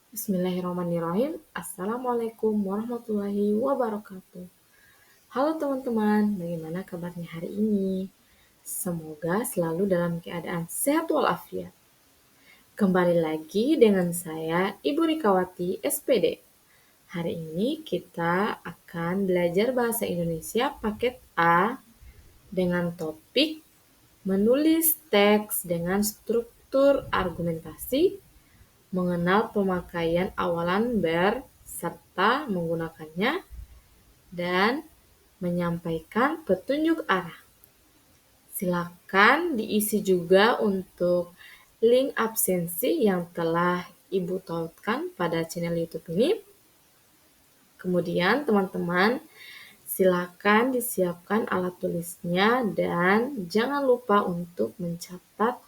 Bismillahirrahmanirrahim. Assalamualaikum warahmatullahi wabarakatuh. Halo teman-teman, bagaimana kabarnya hari ini? Semoga selalu dalam keadaan sehat walafiat. Kembali lagi dengan saya, Ibu Rikawati, SPD. Hari ini kita akan belajar bahasa Indonesia paket A dengan topik menulis teks dengan struktur argumentasi, mengenal pemakaian awalan verb serta menggunakannya, dan menyampaikan petunjuk arah. Silakan diisi juga untuk link absensi yang telah Ibu tautkan pada channel YouTube ini. Kemudian teman-teman, silakan disiapkan alat tulisnya dan jangan lupa untuk mencatat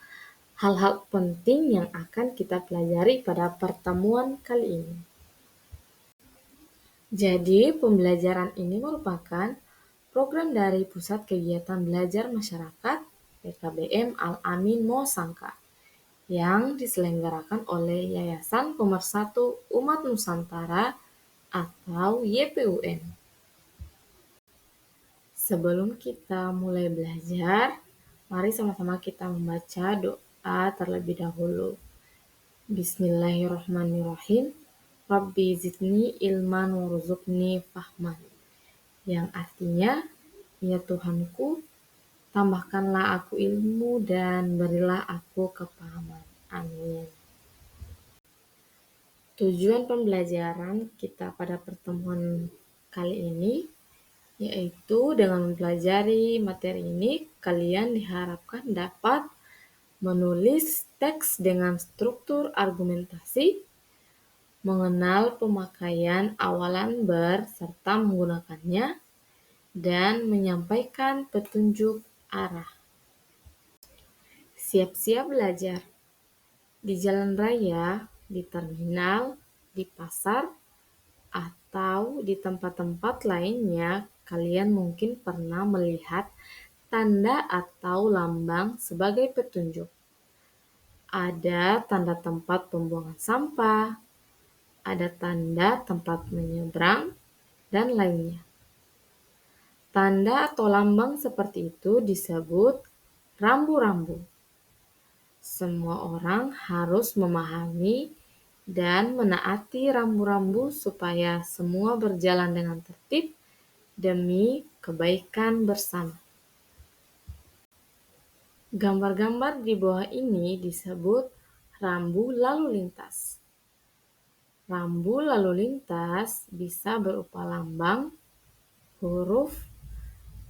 hal-hal penting yang akan kita pelajari pada pertemuan kali ini. Jadi, pembelajaran ini merupakan program dari Pusat Kegiatan Belajar Masyarakat PKBM Al-Amin Mosangka yang diselenggarakan oleh Yayasan Pemersatu Umat Nusantara atau YPUN. Sebelum kita mulai belajar, mari sama-sama kita membaca doa terlebih dahulu. Bismillahirrahmanirrahim. Rabbi zidni ilman warzuqni fahman. Yang artinya, ya Tuhanku, tambahkanlah aku ilmu dan berilah aku kepahaman. Amin. Tujuan pembelajaran kita pada pertemuan kali ini yaitu dengan mempelajari materi ini, kalian diharapkan dapat menulis teks dengan struktur argumentasi, mengenal pemakaian awalan verb serta menggunakannya, dan menyampaikan petunjuk arah. Siap-siap belajar. Di jalan raya, di terminal, di pasar, atau di tempat-tempat lainnya, kalian mungkin pernah melihat tanda atau lambang sebagai petunjuk. Ada tanda tempat pembuangan sampah, ada tanda tempat menyeberang, dan lainnya. Tanda atau lambang seperti itu disebut rambu-rambu. Semua orang harus memahami dan menaati rambu-rambu supaya semua berjalan dengan tertib demi kebaikan bersama. Gambar-gambar di bawah ini disebut rambu lalu lintas. Rambu lalu lintas bisa berupa lambang, huruf,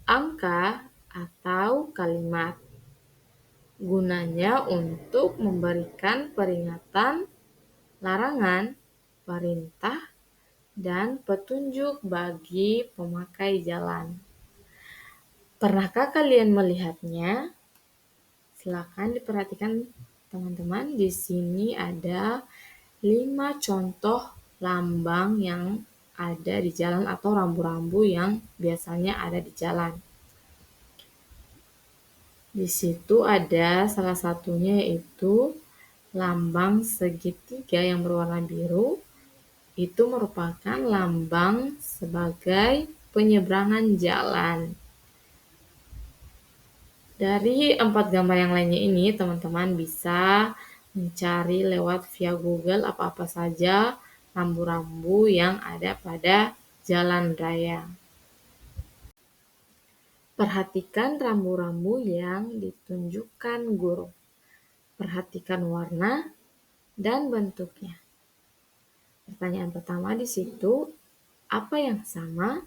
angka, atau kalimat. Gunanya untuk memberikan peringatan, larangan, perintah, dan petunjuk bagi pemakai jalan. Pernahkah kalian melihatnya? Silakan diperhatikan teman-teman. Di sini ada 5 contoh lambang yang ada di jalan atau rambu-rambu yang biasanya ada di jalan. Di situ ada salah satunya yaitu lambang segitiga yang berwarna biru. Itu merupakan lambang sebagai penyeberangan jalan. Dari 4 gambar yang lainnya ini, teman-teman bisa mencari lewat via Google apa-apa saja rambu-rambu yang ada pada jalan raya. Perhatikan rambu-rambu yang ditunjukkan guru. Perhatikan warna dan bentuknya. Pertanyaan pertama di situ, apa yang sama?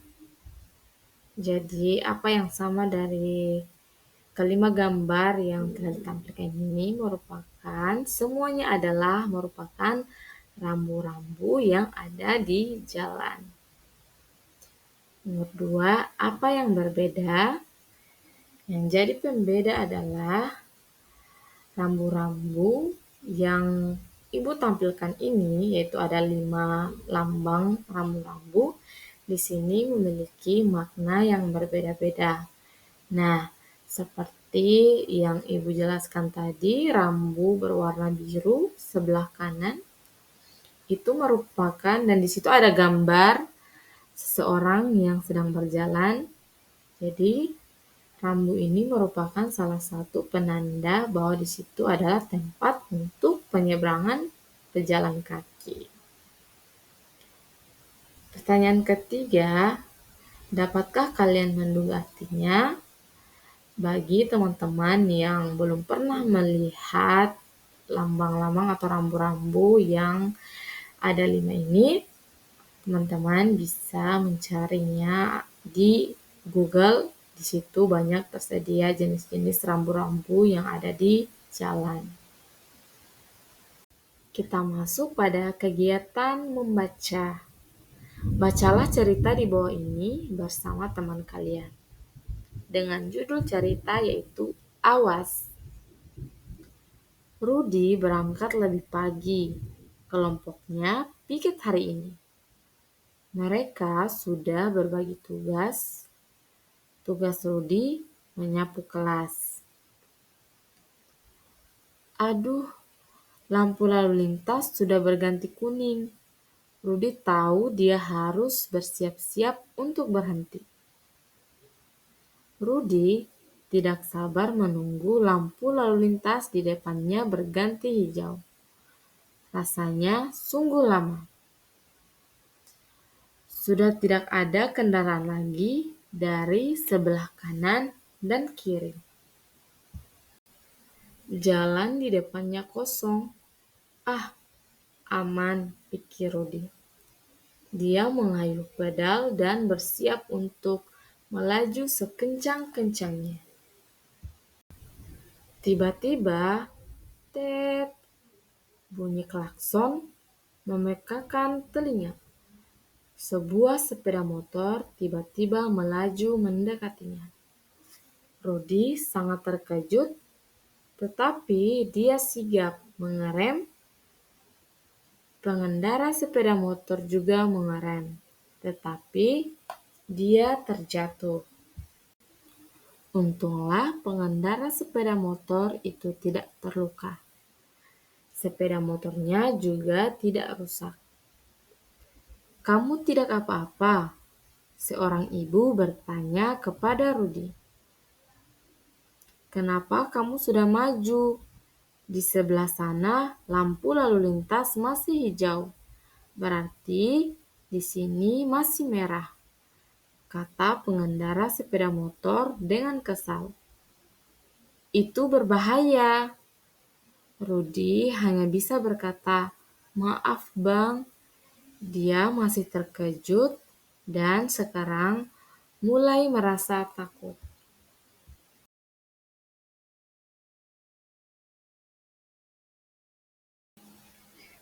Jadi, apa yang sama dari kelima gambar yang telah ditampilkan ini semuanya adalah merupakan rambu-rambu yang ada di jalan. Nomor 2, apa yang berbeda? Yang jadi pembeda adalah rambu-rambu yang Ibu tampilkan ini, yaitu ada 5 lambang rambu-rambu, di sini memiliki makna yang berbeda-beda. Nah, seperti yang Ibu jelaskan tadi, rambu berwarna biru sebelah kanan itu merupakan, dan di situ ada gambar seseorang yang sedang berjalan. Jadi rambu ini merupakan salah satu penanda bahwa di situ adalah tempat untuk penyeberangan pejalan kaki. Pertanyaan ketiga, dapatkah kalian menduga artinya? Bagi teman-teman yang belum pernah melihat lambang-lambang atau rambu-rambu yang ada 5 ini, teman-teman bisa mencarinya di Google. Di situ banyak tersedia jenis-jenis rambu-rambu yang ada di jalan. Kita masuk pada kegiatan membaca. Bacalah cerita di bawah ini bersama teman kalian. Dengan judul cerita yaitu Awas. Rudy berangkat lebih pagi. Kelompoknya piket hari ini. Mereka sudah berbagi tugas. Tugas Rudy menyapu kelas. Aduh, lampu lalu lintas sudah berganti kuning. Rudy tahu dia harus bersiap-siap untuk berhenti. Rudy tidak sabar menunggu lampu lalu lintas di depannya berganti hijau. Rasanya sungguh lama. Sudah tidak ada kendaraan lagi dari sebelah kanan dan kiri. Jalan di depannya kosong. Ah, aman, pikir Rudy. Dia mengayuh pedal dan bersiap untuk melaju sekencang-kencangnya. Tiba-tiba, tet, bunyi klakson memekakan telinga. Sebuah sepeda motor tiba-tiba melaju mendekatinya. Rudy sangat terkejut, tetapi dia sigap mengerem. Pengendara sepeda motor juga mengerem, tetapi dia terjatuh. Untunglah pengendara sepeda motor itu tidak terluka. Sepeda motornya juga tidak rusak. "Kamu tidak apa-apa?" seorang ibu bertanya kepada Rudy. "Kenapa kamu sudah maju? Di sebelah sana lampu lalu lintas masih hijau. Berarti di sini masih merah," kata pengendara sepeda motor dengan kesal. "Itu berbahaya." Rudy hanya bisa berkata, "Maaf Bang." Dia masih terkejut dan sekarang mulai merasa takut.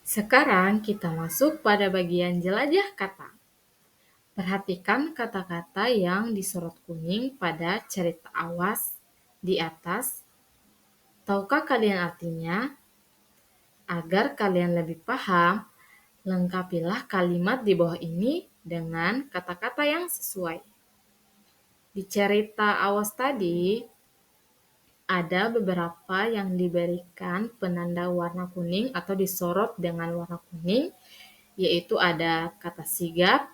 Sekarang kita masuk pada bagian jelajah kata. Perhatikan kata-kata yang disorot kuning pada cerita Awas di atas. Tahukah kalian artinya? Agar kalian lebih paham, lengkapilah kalimat di bawah ini dengan kata-kata yang sesuai. Di cerita Awas tadi, ada beberapa yang diberikan penanda warna kuning atau disorot dengan warna kuning, yaitu ada kata sigap,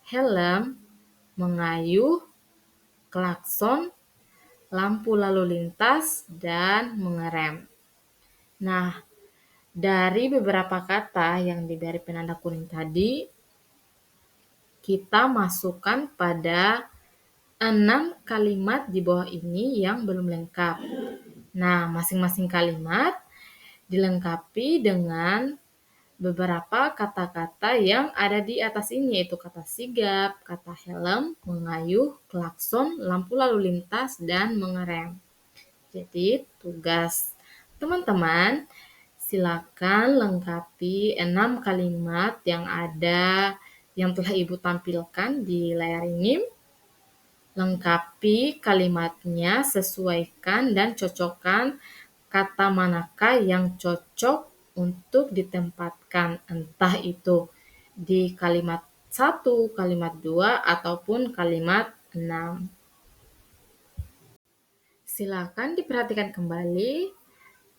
helm, mengayuh, klakson, lampu lalu lintas, dan mengerem. Nah, dari beberapa kata yang diberi penanda kuning tadi, kita masukkan pada 6 kalimat di bawah ini yang belum lengkap. Nah, masing-masing kalimat dilengkapi dengan beberapa kata-kata yang ada di atas ini, yaitu kata sigap, kata helm, mengayuh, klakson, lampu lalu lintas, dan mengerem. Jadi, tugas teman-teman, silakan lengkapi 6 kalimat yang telah Ibu tampilkan di layar ini. Lengkapi kalimatnya, sesuaikan dan cocokkan kata manakah yang cocok untuk ditempatkan, entah itu di kalimat 1, kalimat 2, ataupun kalimat 6. Silakan diperhatikan kembali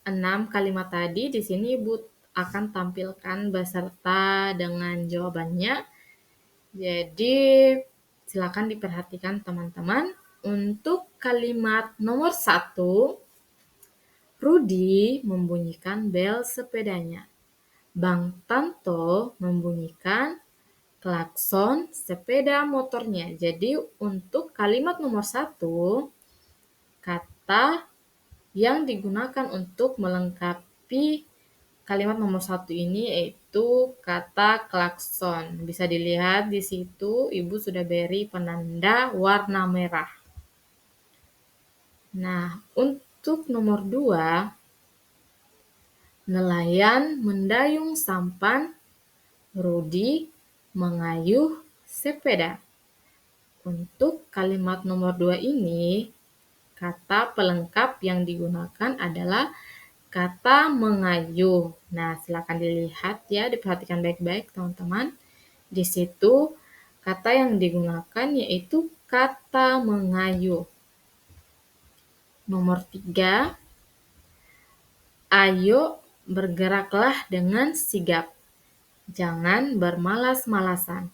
6 kalimat tadi. Di sini Ibu akan tampilkan beserta dengan jawabannya. Jadi, silakan diperhatikan teman-teman. Untuk kalimat nomor 1, Rudi membunyikan bel sepedanya. Bang Tanto membunyikan klakson sepeda motornya. Jadi untuk kalimat nomor 1, kata yang digunakan untuk melengkapi kalimat nomor 1 ini yaitu kata klakson. Bisa dilihat di situ Ibu sudah beri penanda warna merah. Nah, untuk nomor 2, nelayan mendayung sampan, Rudi mengayuh sepeda. Untuk kalimat nomor 2 ini, kata pelengkap yang digunakan adalah kata mengayuh. Nah, silakan dilihat ya, diperhatikan baik-baik teman-teman. Di situ kata yang digunakan yaitu kata mengayuh. Nomor 3, ayo bergeraklah dengan sigap. Jangan bermalas-malasan.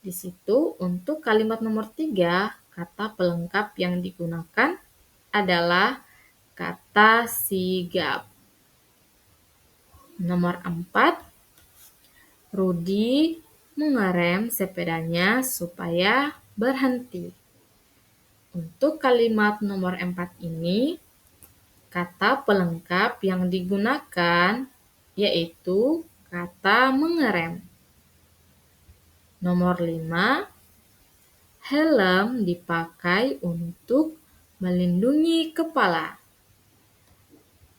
Di situ untuk kalimat nomor 3, kata pelengkap yang digunakan adalah kata sigap. Nomor 4, Rudi mengerem sepedanya supaya berhenti. Untuk kalimat nomor 4 ini, kata pelengkap yang digunakan yaitu kata mengerem. Nomor 5, helm dipakai untuk melindungi kepala.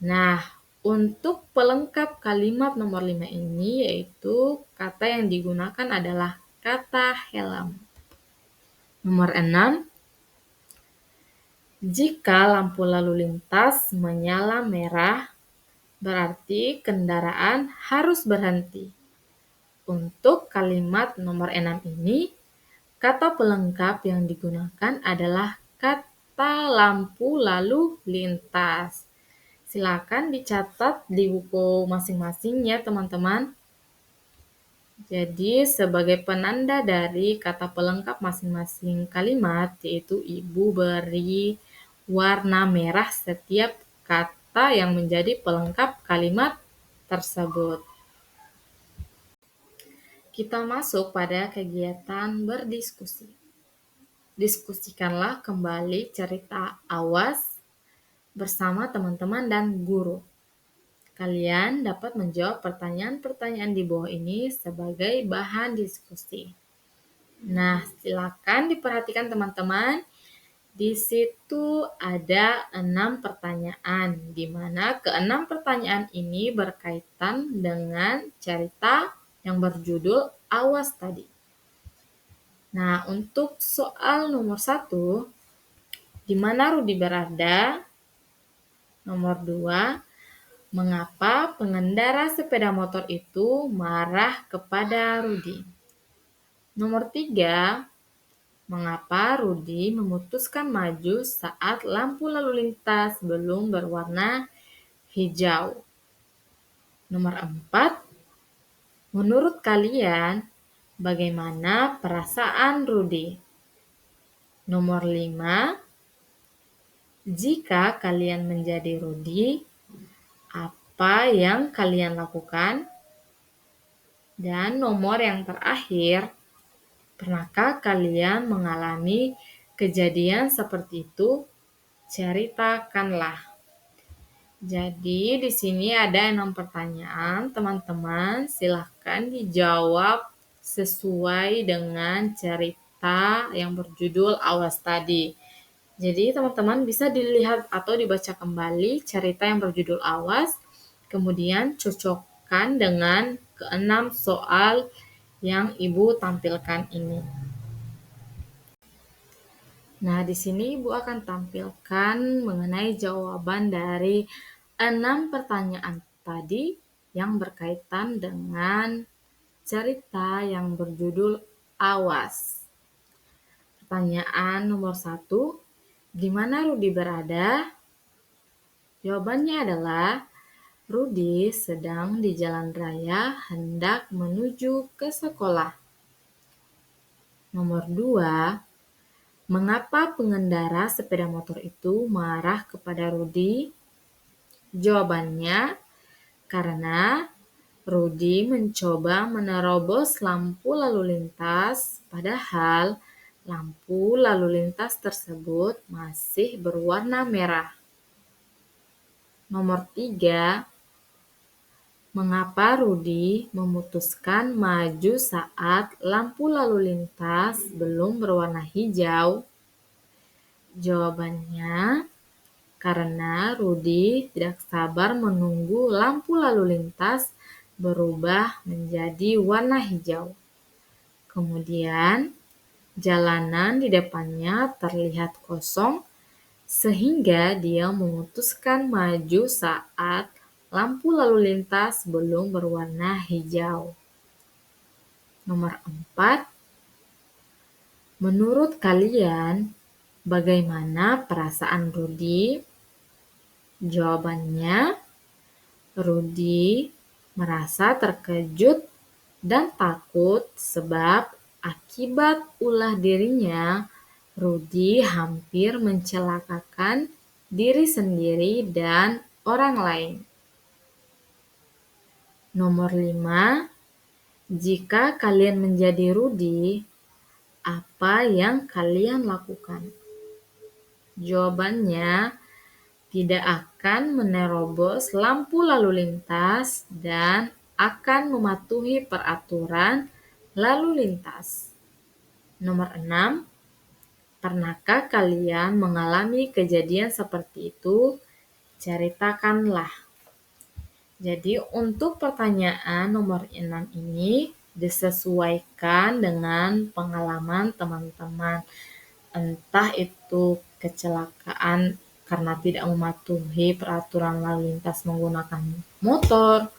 Nah, untuk pelengkap kalimat nomor 5 ini yaitu kata yang digunakan adalah kata helm. Nomor 6, jika lampu lalu lintas menyala merah, berarti kendaraan harus berhenti. Untuk kalimat nomor 6 ini, kata pelengkap yang digunakan adalah kata lampu lalu lintas. Silakan dicatat di buku masing-masing ya teman-teman. Jadi sebagai penanda dari kata pelengkap masing-masing kalimat, yaitu Ibu beri warna merah setiap kata yang menjadi pelengkap kalimat tersebut. Kita masuk pada kegiatan berdiskusi. Diskusikanlah kembali cerita Awas bersama teman-teman dan guru. Kalian dapat menjawab pertanyaan-pertanyaan di bawah ini sebagai bahan diskusi. Nah, silakan diperhatikan teman-teman. Di situ ada 6 pertanyaan, di mana ke-6 pertanyaan ini berkaitan dengan cerita yang berjudul Awas tadi. Nah, untuk soal nomor 1, di mana Rudi berada? Nomor 2, mengapa pengendara sepeda motor itu marah kepada Rudi? Nomor 3, mengapa Rudi memutuskan maju saat lampu lalu lintas belum berwarna hijau? Nomor 4, menurut kalian bagaimana perasaan Rudi? Nomor 5, jika kalian menjadi Rudi, apa yang kalian lakukan? Dan nomor yang terakhir, pernahkah kalian mengalami kejadian seperti itu? Ceritakanlah. Jadi di sini ada 6 pertanyaan, teman-teman. Silahkan dijawab sesuai dengan cerita yang berjudul Awas tadi. Jadi teman-teman bisa dilihat atau dibaca kembali cerita yang berjudul Awas, kemudian cocokkan dengan ke-6 soal yang Ibu tampilkan ini. Nah, di sini Ibu akan tampilkan mengenai jawaban dari 6 pertanyaan tadi yang berkaitan dengan cerita yang berjudul Awas. Pertanyaan nomor 1, di mana Rudi berada? Jawabannya adalah Rudi sedang di jalan raya hendak menuju ke sekolah. Nomor 2, mengapa pengendara sepeda motor itu marah kepada Rudi? Jawabannya, karena Rudi mencoba menerobos lampu lalu lintas, padahal lampu lalu lintas tersebut masih berwarna merah. Nomor 3, mengapa Rudi memutuskan maju saat lampu lalu lintas belum berwarna hijau? Jawabannya, karena Rudi tidak sabar menunggu lampu lalu lintas berubah menjadi warna hijau. Kemudian, jalanan di depannya terlihat kosong, sehingga dia memutuskan maju saat lampu lalu lintas belum berwarna hijau. Nomor 4, menurut kalian, bagaimana perasaan Rudi? Jawabannya, Rudi merasa terkejut dan takut sebab akibat ulah dirinya, Rudi hampir mencelakakan diri sendiri dan orang lain. Nomor 5, jika kalian menjadi Rudi, apa yang kalian lakukan? Jawabannya, tidak akan menerobos lampu lalu lintas dan akan mematuhi peraturan lalu lintas. Nomor 6, pernahkah kalian mengalami kejadian seperti itu? Ceritakanlah. Jadi untuk pertanyaan nomor 6 ini disesuaikan dengan pengalaman teman-teman. Entah itu kecelakaan karena tidak mematuhi peraturan lalu lintas menggunakan motor,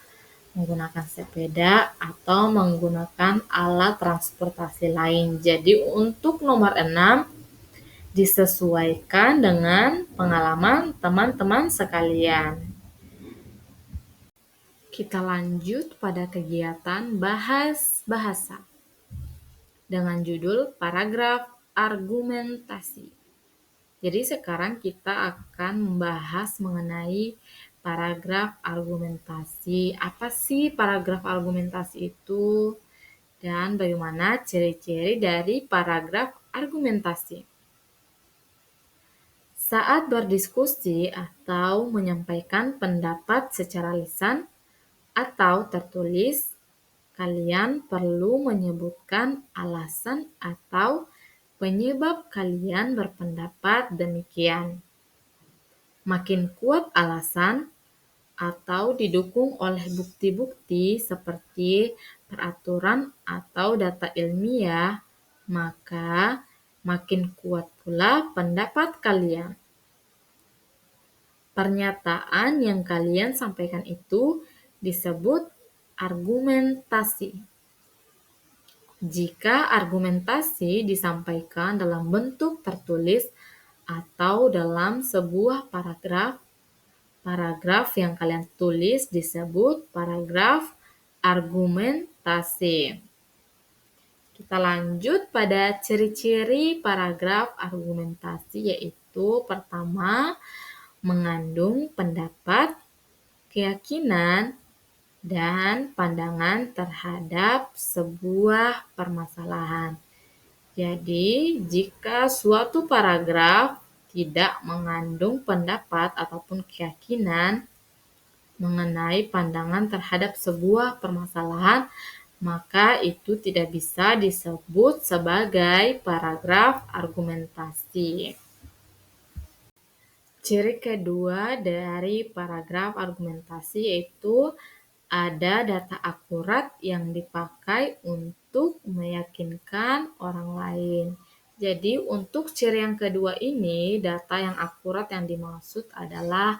menggunakan sepeda, atau menggunakan alat transportasi lain. Jadi untuk nomor 6 disesuaikan dengan pengalaman teman-teman sekalian. Kita lanjut pada kegiatan bahas bahasa dengan judul paragraf argumentasi. Jadi sekarang kita akan membahas mengenai paragraf argumentasi. Apa sih paragraf argumentasi itu? Dan bagaimana ciri-ciri dari paragraf argumentasi? Saat berdiskusi atau menyampaikan pendapat secara lisan atau tertulis, kalian perlu menyebutkan alasan atau penyebab kalian berpendapat demikian. Makin kuat alasan atau didukung oleh bukti-bukti seperti peraturan atau data ilmiah, maka makin kuat pula pendapat kalian. Pernyataan yang kalian sampaikan itu disebut argumentasi. Jika argumentasi disampaikan dalam bentuk tertulis atau dalam sebuah paragraf, paragraf yang kalian tulis disebut paragraf argumentasi. Kita lanjut pada ciri-ciri paragraf argumentasi, yaitu pertama, mengandung pendapat, keyakinan, dan pandangan terhadap sebuah permasalahan. Jadi, jika suatu paragraf tidak mengandung pendapat ataupun keyakinan mengenai pandangan terhadap sebuah permasalahan, maka itu tidak bisa disebut sebagai paragraf argumentasi. Ciri kedua dari paragraf argumentasi yaitu ada data akurat yang dipakai untuk meyakinkan orang lain. Jadi untuk ciri yang kedua ini, data yang akurat yang dimaksud adalah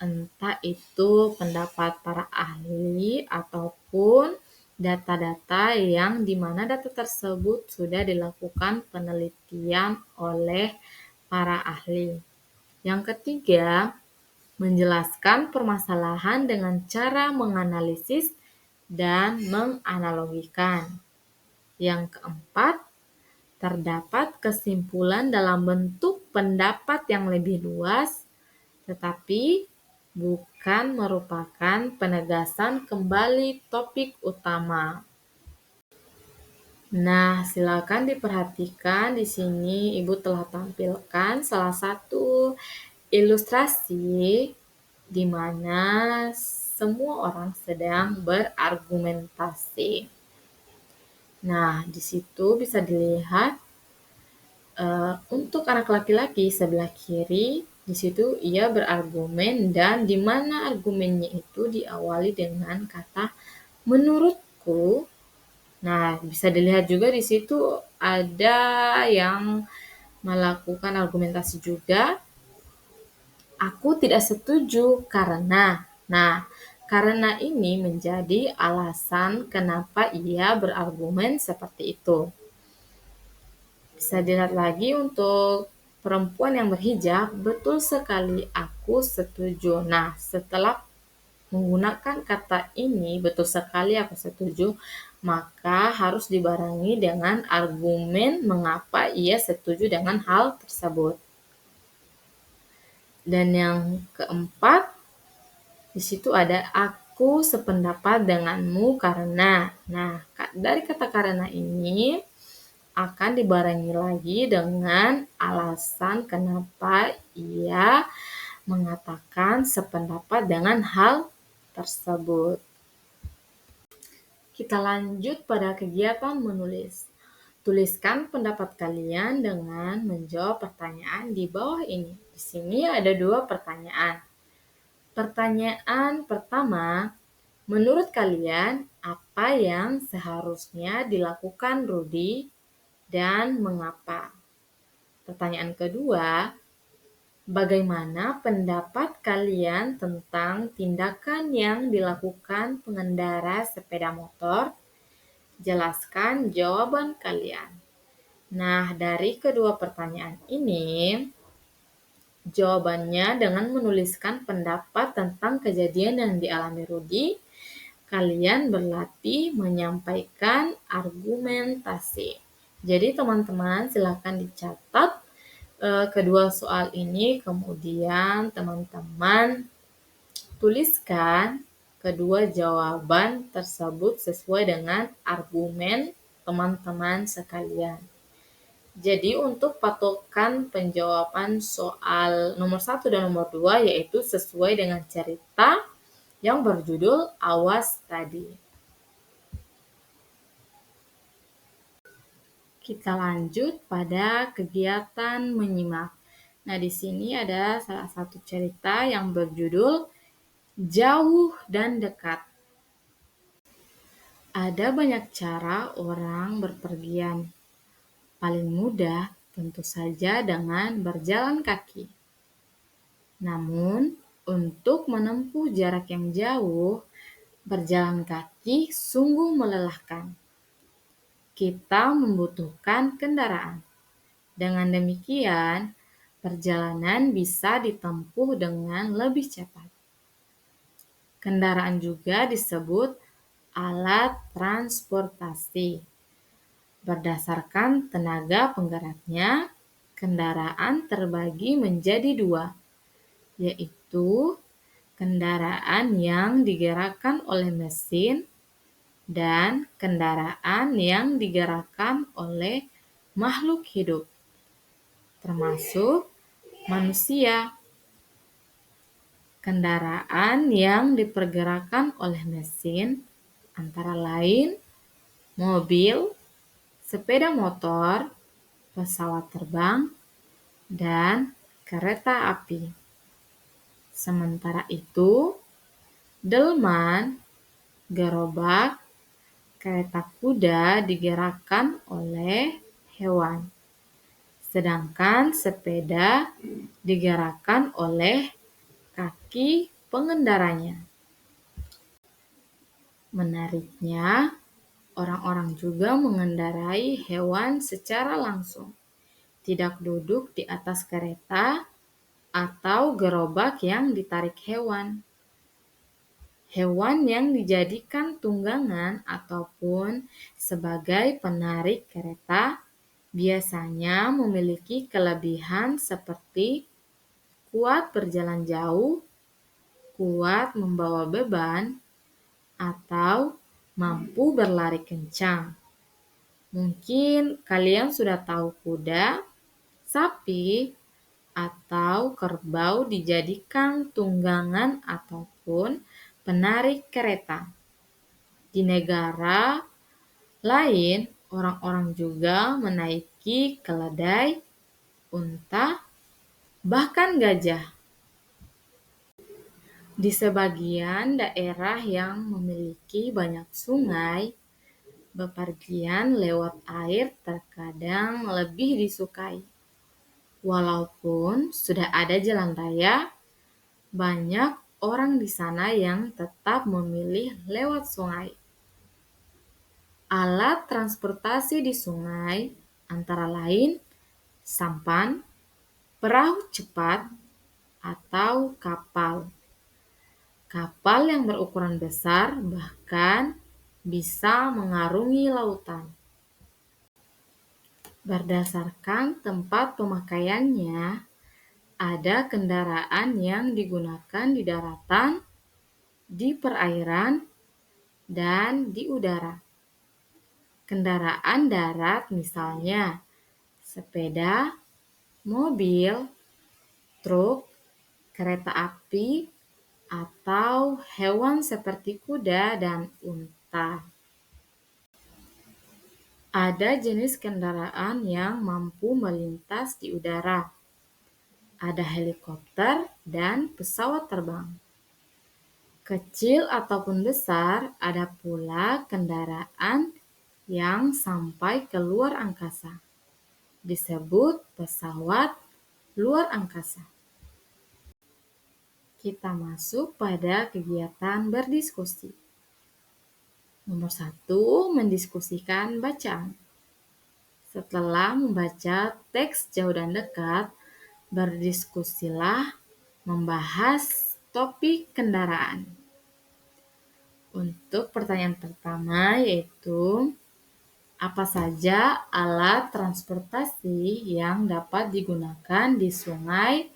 entah itu pendapat para ahli ataupun data-data yang dimana data tersebut sudah dilakukan penelitian oleh para ahli. Yang ketiga, menjelaskan permasalahan dengan cara menganalisis dan menganalogikan. Yang keempat, terdapat kesimpulan dalam bentuk pendapat yang lebih luas, tetapi bukan merupakan penegasan kembali topik utama. Nah, silakan diperhatikan di sini Ibu telah tampilkan salah satu ilustrasi di mana semua orang sedang berargumentasi. Nah, di situ bisa dilihat untuk anak laki-laki sebelah kiri, di situ ia berargumen dan di mana argumennya itu diawali dengan kata menurutku. Nah, bisa dilihat juga di situ ada yang melakukan argumentasi juga. Aku tidak setuju karena. Nah, karena ini menjadi alasan kenapa ia berargumen seperti itu. Bisa dilihat lagi untuk perempuan yang berhijab, betul sekali aku setuju. Nah, setelah menggunakan kata ini, betul sekali aku setuju, maka harus dibarengi dengan argumen mengapa ia setuju dengan hal tersebut. Dan yang keempat, di situ ada aku sependapat denganmu karena. Nah, dari kata karena ini akan dibarengi lagi dengan alasan kenapa ia mengatakan sependapat dengan hal tersebut. Kita lanjut pada kegiatan menulis. Tuliskan pendapat kalian dengan menjawab pertanyaan di bawah ini. Di sini ada 2 pertanyaan. Pertanyaan pertama, menurut kalian apa yang seharusnya dilakukan Rudy dan mengapa? Pertanyaan kedua, bagaimana pendapat kalian tentang tindakan yang dilakukan pengendara sepeda motor? Jelaskan jawaban kalian. Nah, dari kedua pertanyaan ini, jawabannya dengan menuliskan pendapat tentang kejadian yang dialami Rudy, kalian berlatih menyampaikan argumentasi. Jadi teman-teman silakan dicatat kedua soal ini, kemudian teman-teman tuliskan kedua jawaban tersebut sesuai dengan argumen teman-teman sekalian. Jadi untuk patokan penjawaban soal nomor 1 dan nomor 2 yaitu sesuai dengan cerita yang berjudul Awas tadi. Kita lanjut pada kegiatan menyimak. Nah, di sini ada salah satu cerita yang berjudul Jauh dan Dekat. Ada banyak cara orang berpergian. Paling mudah tentu saja dengan berjalan kaki. Namun, untuk menempuh jarak yang jauh, berjalan kaki sungguh melelahkan. Kita membutuhkan kendaraan. Dengan demikian, perjalanan bisa ditempuh dengan lebih cepat. Kendaraan juga disebut alat transportasi. Berdasarkan tenaga penggeraknya, kendaraan terbagi menjadi 2, yaitu kendaraan yang digerakkan oleh mesin dan kendaraan yang digerakkan oleh makhluk hidup, termasuk manusia. Kendaraan yang dipergerakkan oleh mesin antara lain mobil, sepeda motor, pesawat terbang, dan kereta api. Sementara itu, delman, gerobak, kereta kuda digerakkan oleh hewan, sedangkan sepeda digerakkan oleh kaki pengendaranya. Menariknya, orang-orang juga mengendarai hewan secara langsung, tidak duduk di atas kereta, atau gerobak yang ditarik hewan. Hewan yang dijadikan tunggangan ataupun sebagai penarik kereta biasanya memiliki kelebihan seperti kuat berjalan jauh, kuat membawa beban, atau mampu berlari kencang. Mungkin kalian sudah tahu kuda, sapi, atau kerbau dijadikan tunggangan ataupun penarik kereta. Di negara lain, orang-orang juga menaiki keledai, unta, bahkan gajah. Di sebagian daerah yang memiliki banyak sungai, bepergian lewat air terkadang lebih disukai. Walaupun sudah ada jalan raya, banyak orang di sana yang tetap memilih lewat sungai. Alat transportasi di sungai antara lain sampan, perahu cepat, atau kapal. Kapal yang berukuran besar bahkan bisa mengarungi lautan. Berdasarkan tempat pemakaiannya, ada kendaraan yang digunakan di daratan, di perairan, dan di udara. Kendaraan darat misalnya sepeda, mobil, truk, kereta api, atau hewan seperti kuda dan unta. Ada jenis kendaraan yang mampu melintas di udara. Ada helikopter dan pesawat terbang. Kecil ataupun besar, ada pula kendaraan yang sampai ke luar angkasa. Disebut pesawat luar angkasa. Kita masuk pada kegiatan berdiskusi. Nomor 1, mendiskusikan bacaan. Setelah membaca teks jauh dan dekat, berdiskusilah membahas topik kendaraan. Untuk pertanyaan pertama yaitu, apa saja alat transportasi yang dapat digunakan di sungai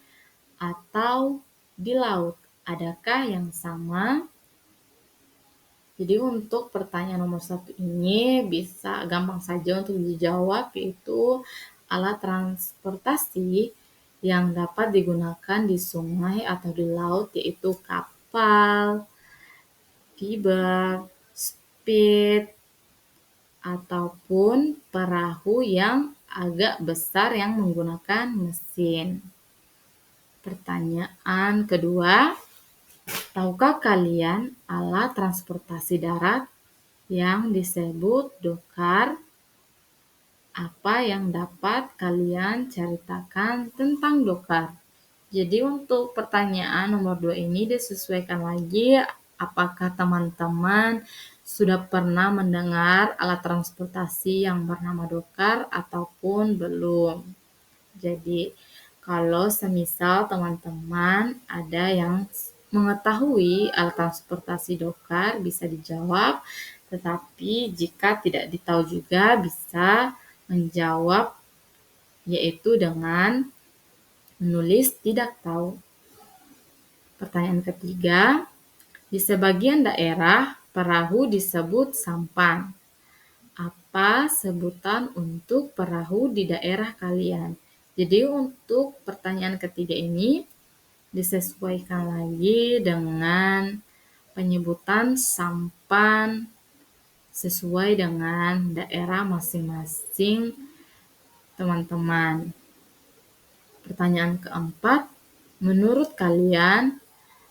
atau di laut? Adakah yang sama? Jadi untuk pertanyaan nomor 1 ini bisa gampang saja untuk dijawab, yaitu alat transportasi yang dapat digunakan di sungai atau di laut yaitu kapal, fiber, speed, ataupun perahu yang agak besar yang menggunakan mesin. Pertanyaan kedua, tahukah kalian alat transportasi darat yang disebut dokar? Apa yang dapat kalian ceritakan tentang dokar? Jadi untuk pertanyaan nomor 2 ini disesuaikan lagi, apakah teman-teman sudah pernah mendengar alat transportasi yang bernama dokar ataupun belum? Jadi kalau semisal teman-teman ada yang mengetahui alat transportasi dokar bisa dijawab, tetapi jika tidak ditahu juga bisa menjawab yaitu dengan menulis tidak tahu. Pertanyaan ketiga, di sebagian daerah perahu disebut sampan. Apa sebutan untuk perahu di daerah kalian? Jadi untuk pertanyaan ketiga ini disesuaikan lagi dengan penyebutan sampan sesuai dengan daerah masing-masing teman-teman. Pertanyaan keempat, menurut kalian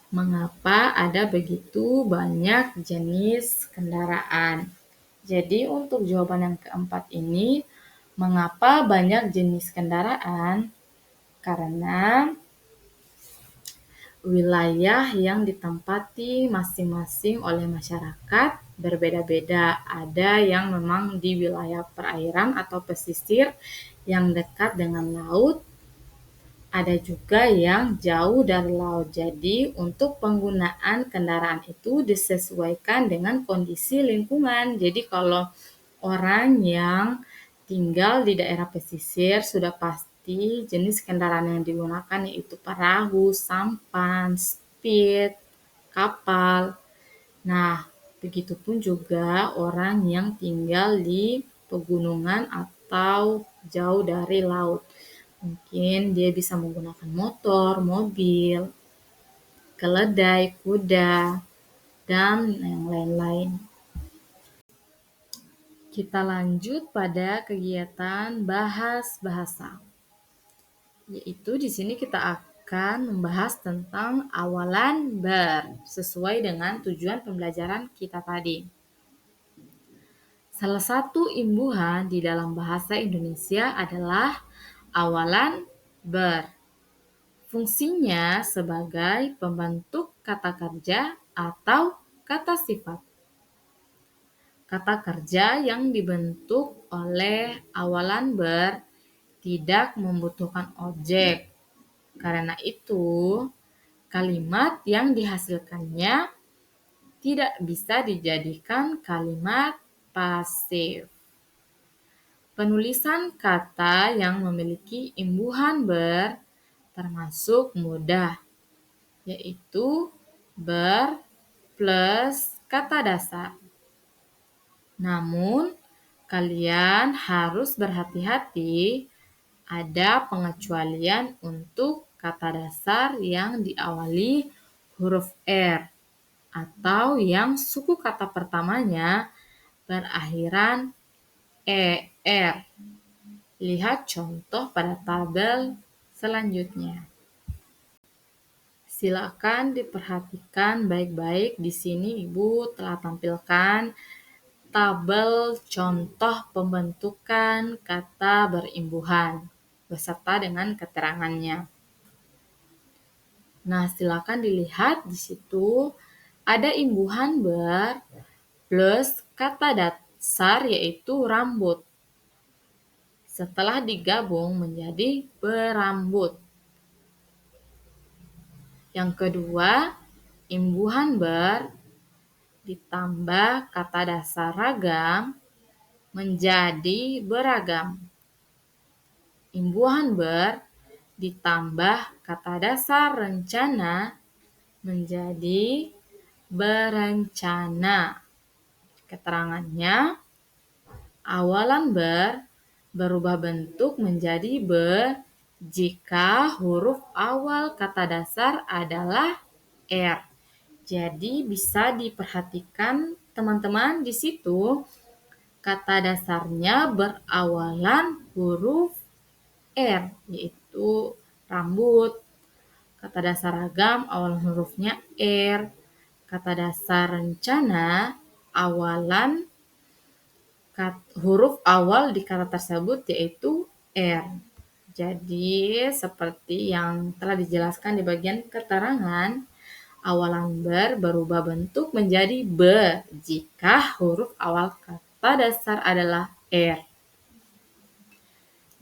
mengapa ada begitu banyak jenis kendaraan? Jadi untuk jawaban yang keempat ini, mengapa banyak jenis kendaraan? Karena wilayah yang ditempati masing-masing oleh masyarakat berbeda-beda. Ada yang memang di wilayah perairan atau pesisir yang dekat dengan laut. Ada juga yang jauh dari laut. Jadi, untuk penggunaan kendaraan itu disesuaikan dengan kondisi lingkungan. Jadi, kalau orang yang tinggal di daerah pesisir sudah pasti jenis kendaraan yang digunakan yaitu perahu, sampan, speed, kapal. Nah, begitupun juga orang yang tinggal di pegunungan atau jauh dari laut. Mungkin dia bisa menggunakan motor, mobil, keledai, kuda, dan yang lain-lain. Kita lanjut pada kegiatan bahas bahasa. Yaitu di sini kita akan membahas tentang awalan ber sesuai dengan tujuan pembelajaran kita tadi. Salah satu imbuhan di dalam bahasa Indonesia adalah awalan ber. Fungsinya sebagai pembentuk kata kerja atau kata sifat. Kata kerja yang dibentuk oleh awalan ber tidak membutuhkan objek. Karena itu, kalimat yang dihasilkannya tidak bisa dijadikan kalimat pasif. Penulisan kata yang memiliki imbuhan ber termasuk mudah, yaitu ber plus kata dasar. Namun, kalian harus berhati-hati, ada pengecualian untuk kata dasar yang diawali huruf R atau yang suku kata pertamanya berakhiran ER. Lihat contoh pada tabel selanjutnya. Silakan diperhatikan baik-baik. Di sini Ibu telah tampilkan tabel contoh pembentukan kata berimbuhan beserta dengan keterangannya. Nah, silakan dilihat di situ ada imbuhan ber plus kata dasar yaitu rambut. Setelah digabung menjadi berambut. Yang kedua, imbuhan ber ditambah kata dasar ragam menjadi beragam. Imbuhan ber ditambah kata dasar rencana menjadi berencana. Keterangannya, awalan ber berubah bentuk menjadi be jika huruf awal kata dasar adalah R. Jadi bisa diperhatikan teman-teman di situ kata dasarnya berawalan huruf R, yaitu rambut. Kata dasar ragam awalan hurufnya R. Kata dasar rencana awalan huruf awal di kata tersebut yaitu R. Jadi seperti yang telah dijelaskan di bagian keterangan, awalan ber berubah bentuk menjadi be jika huruf awal kata dasar adalah R.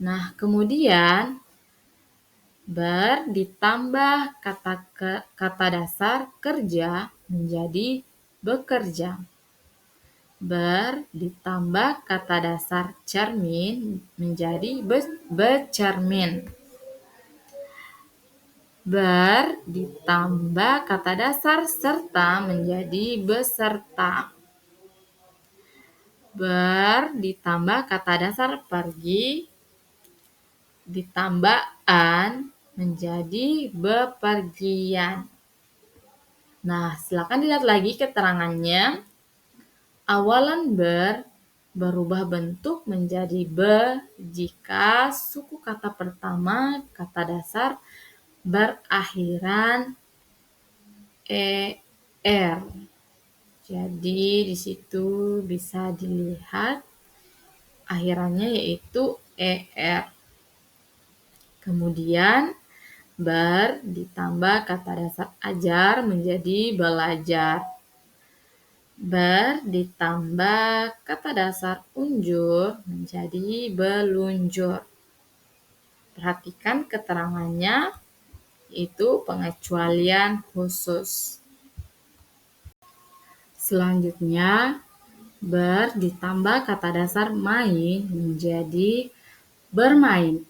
Nah, kemudian ber ditambah kata dasar kerja menjadi bekerja. Ber ditambah kata dasar cermin menjadi becermin. Ber ditambah kata dasar serta menjadi beserta. Ber ditambah kata dasar pergi ditambah an menjadi bepergian. Nah, silakan dilihat lagi keterangannya. Awalan ber berubah bentuk menjadi be jika suku kata pertama kata dasar berakhiran er. Jadi di situ bisa dilihat akhirannya yaitu er. Kemudian ber ditambah kata dasar ajar menjadi belajar. Ber ditambah kata dasar unjur menjadi belunjur. Perhatikan keterangannya, itu pengecualian khusus. Selanjutnya, ber ditambah kata dasar main menjadi bermain.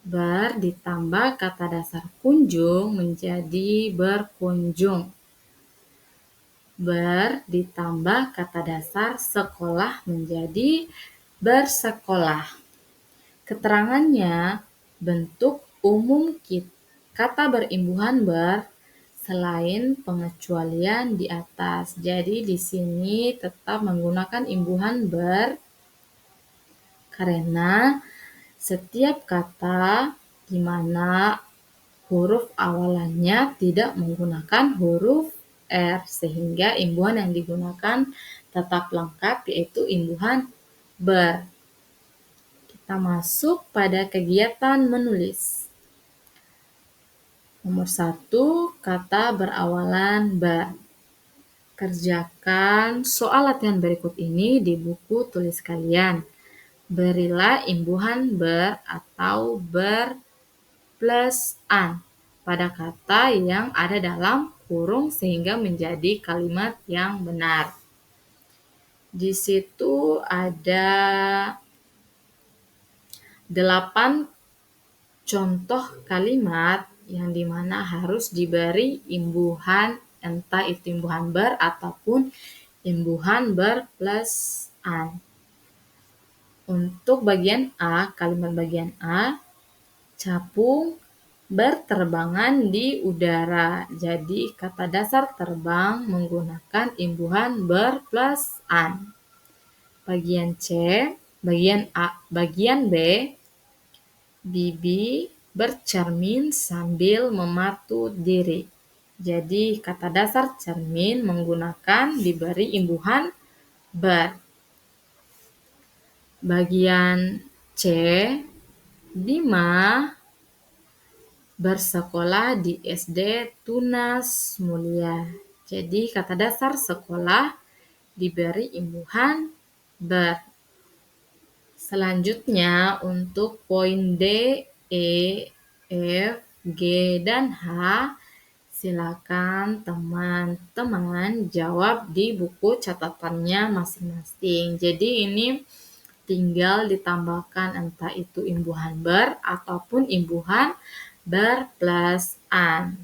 Ber ditambah kata dasar kunjung menjadi berkunjung. Ber ditambah kata dasar sekolah menjadi bersekolah. Keterangannya, bentuk umum kata berimbuhan ber selain pengecualian di atas. Jadi di sini tetap menggunakan imbuhan ber karena setiap kata di mana huruf awalannya tidak menggunakan huruf R, sehingga imbuhan yang digunakan tetap lengkap, yaitu imbuhan ber. Kita masuk pada kegiatan menulis. Nomor 1, kata berawalan ber. Kerjakan soal latihan berikut ini di buku tulis kalian. Berilah imbuhan ber atau ber plus an pada kata yang ada dalam kurung sehingga menjadi kalimat yang benar. Di situ ada 8 contoh kalimat yang dimana harus diberi imbuhan, entah itu imbuhan ber ataupun imbuhan ber plus an. Untuk bagian A, kalimat bagian A, capung berterbangan di udara. Jadi kata dasar terbang menggunakan imbuhan ber plus an. Bagian C, bagian B, Bibi bercermin sambil mematu diri. Jadi kata dasar cermin menggunakan diberi imbuhan ber. Bagian C, Bima bersekolah di SD Tunas Mulia. Jadi kata dasar sekolah diberi imbuhan ber. Selanjutnya untuk poin D, E, F, G, dan H, silakan teman-teman jawab di buku catatannya masing-masing. Jadi ini tinggal ditambahkan entah itu imbuhan ber ataupun imbuhan ber plus an.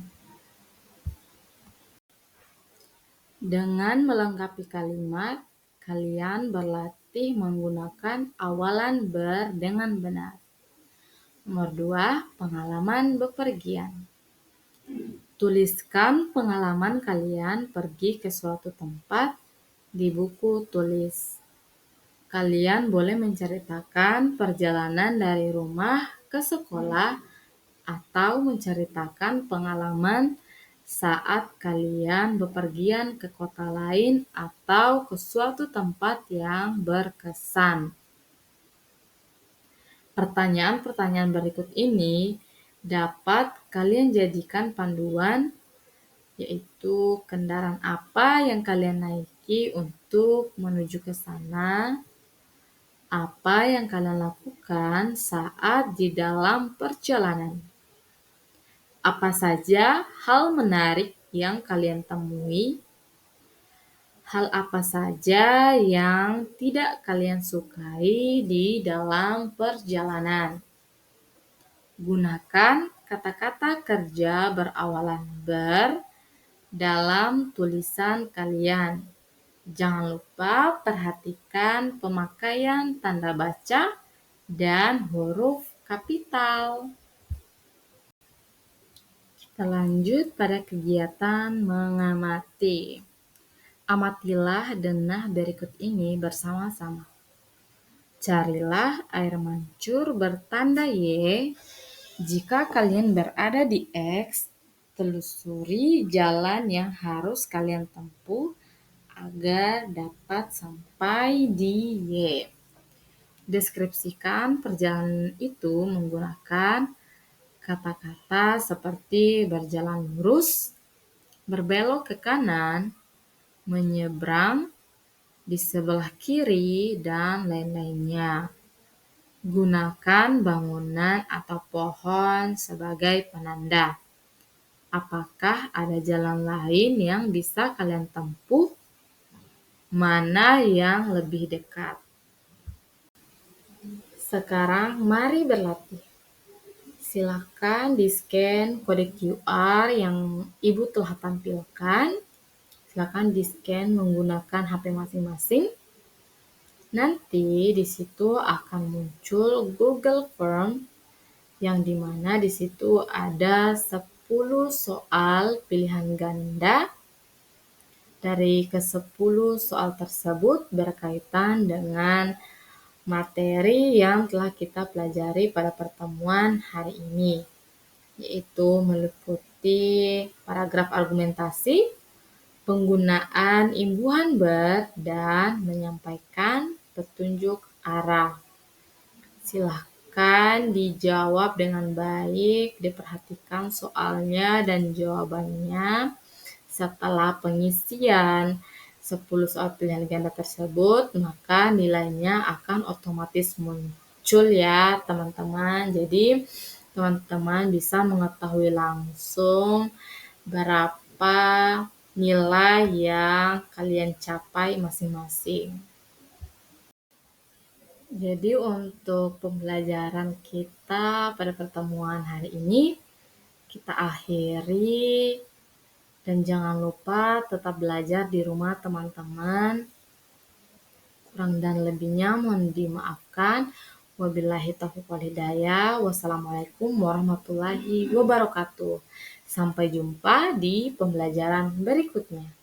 Dengan melengkapi kalimat, kalian berlatih menggunakan awalan ber dengan benar. Nomor 2, pengalaman bepergian. Tuliskan pengalaman kalian pergi ke suatu tempat di buku tulis. Kalian boleh menceritakan perjalanan dari rumah ke sekolah atau menceritakan pengalaman saat kalian bepergian ke kota lain atau ke suatu tempat yang berkesan. Pertanyaan-pertanyaan berikut ini dapat kalian jadikan panduan, yaitu kendaraan apa yang kalian naiki untuk menuju ke sana, apa yang kalian lakukan saat di dalam perjalanan, apa saja hal menarik yang kalian temui, hal apa saja yang tidak kalian sukai di dalam perjalanan. Gunakan kata-kata kerja berawalan ber dalam tulisan kalian. Jangan lupa perhatikan pemakaian tanda baca dan huruf kapital. Kita lanjut pada kegiatan mengamati. Amatilah denah berikut ini bersama-sama. Carilah air mancur bertanda Y. Jika kalian berada di X, telusuri jalan yang harus kalian tempuh agar dapat sampai di Y. Deskripsikan perjalanan itu menggunakan kata-kata seperti berjalan lurus, berbelok ke kanan, menyeberang, di sebelah kiri, dan lain-lainnya. Gunakan bangunan atau pohon sebagai penanda. Apakah ada jalan lain yang bisa kalian tempuh? Mana yang lebih dekat? Sekarang mari berlatih. Silakan di-scan kode QR yang Ibu telah tampilkan. Silakan di-scan menggunakan HP masing-masing. Nanti di situ akan muncul Google Form yang dimana di situ ada 10 soal pilihan ganda. Dari ke-10 soal tersebut berkaitan dengan materi yang telah kita pelajari pada pertemuan hari ini, yaitu meliputi paragraf argumentasi, penggunaan imbuhan ber, dan menyampaikan petunjuk arah. Silahkan dijawab dengan baik, diperhatikan soalnya dan jawabannya. Setelah pengisian 10 soal pilihan ganda tersebut, maka nilainya akan otomatis muncul ya teman-teman. Jadi teman-teman bisa mengetahui langsung berapa nilai yang kalian capai masing-masing. Jadi untuk pembelajaran kita pada pertemuan hari ini kita akhiri, dan jangan lupa tetap belajar di rumah teman-teman. Kurang dan lebihnya mohon dimaafkan. Wabillahi taufiq wal hidayah. Wassalamualaikum warahmatullahi wabarakatuh. Sampai jumpa di pembelajaran berikutnya.